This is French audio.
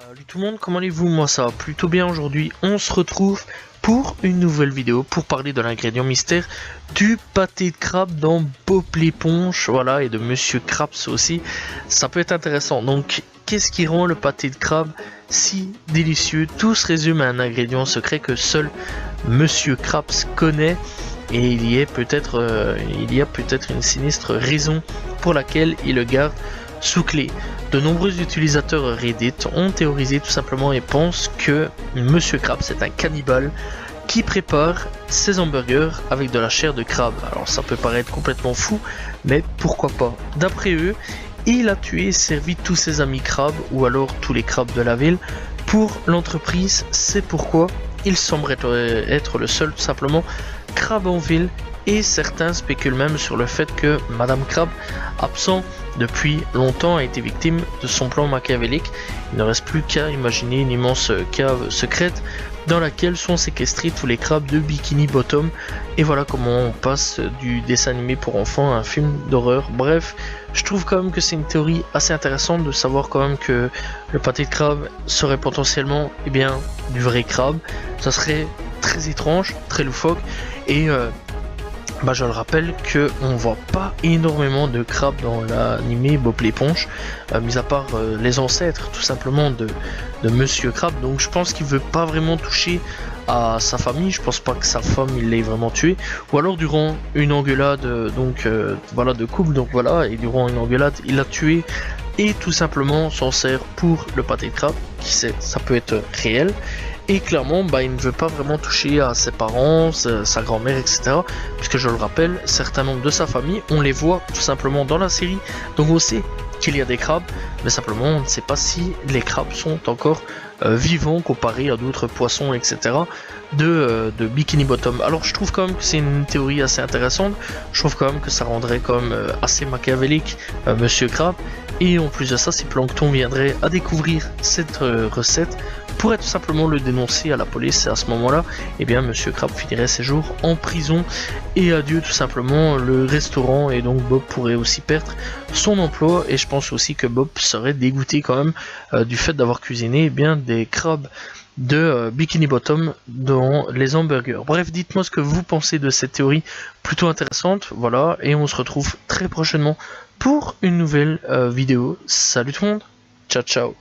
Salut tout le monde, comment allez-vous? Moi ça va plutôt bien aujourd'hui. On se retrouve pour une nouvelle vidéo pour parler de l'ingrédient mystère du pâté de crabe dans Bob l'éponge, voilà, et de Monsieur Krabs aussi. Ça peut être intéressant. Donc, qu'est-ce qui rend le pâté de crabe si délicieux? Tout se résume à un ingrédient secret que seul Monsieur Krabs connaît. Et il y a peut-être une sinistre raison pour laquelle il le garde sous clé. De nombreux utilisateurs Reddit ont théorisé tout simplement et pensent que Monsieur Krabs est un cannibale qui prépare ses hamburgers avec de la chair de crabe. Alors ça peut paraître complètement fou, mais pourquoi pas? D'après eux, il a tué et servi tous ses amis crabes, ou alors tous les crabes de la ville, pour l'entreprise. C'est pourquoi il semblerait être le seul tout simplement crabe en ville. Et certains spéculent même sur le fait que Madame Crab, absent depuis longtemps, a été victime de son plan machiavélique. Il ne reste plus qu'à imaginer une immense cave secrète dans laquelle sont séquestrés tous les crabes de Bikini Bottom. Et voilà comment on passe du dessin animé pour enfants à un film d'horreur. Bref, je trouve quand même que c'est une théorie assez intéressante de savoir quand même que le pâté de crabe serait potentiellement du vrai crabe. Ça serait très étrange, très loufoque. Et je le rappelle que on voit pas énormément de crabes dans l'animé Bob l'éponge, mis à part les ancêtres tout simplement de Monsieur Crab. Donc je pense qu'il veut pas vraiment toucher à sa famille. Je pense pas que sa femme il l'ait vraiment tué, ou alors durant une engueulade de couple. Donc voilà, et durant une engueulade il l'a tué et tout simplement s'en sert pour le pâté de crabe. Qui sait, ça peut être réel. Et clairement, il ne veut pas vraiment toucher à ses parents, sa grand-mère, etc. Puisque je le rappelle, certains membres de sa famille, on les voit tout simplement dans la série. Donc on sait qu'il y a des crabes, mais simplement on ne sait pas si les crabes sont encore vivants comparés à d'autres poissons, etc. de Bikini Bottom. Alors je trouve quand même que c'est une théorie assez intéressante. Je trouve quand même que ça rendrait quand même assez machiavélique Monsieur Crab. Et en plus de ça, si Plankton viendrait à découvrir cette recette, pourrait tout simplement le dénoncer à la police, et à ce moment-là, Monsieur Crab finirait ses jours en prison, et adieu tout simplement le restaurant, et donc Bob pourrait aussi perdre son emploi, et je pense aussi que Bob serait dégoûté quand même du fait d'avoir cuisiné des crabes de Bikini Bottom dans les hamburgers. Bref, dites-moi ce que vous pensez de cette théorie plutôt intéressante, voilà, et on se retrouve très prochainement pour une nouvelle vidéo. Salut tout le monde, ciao ciao.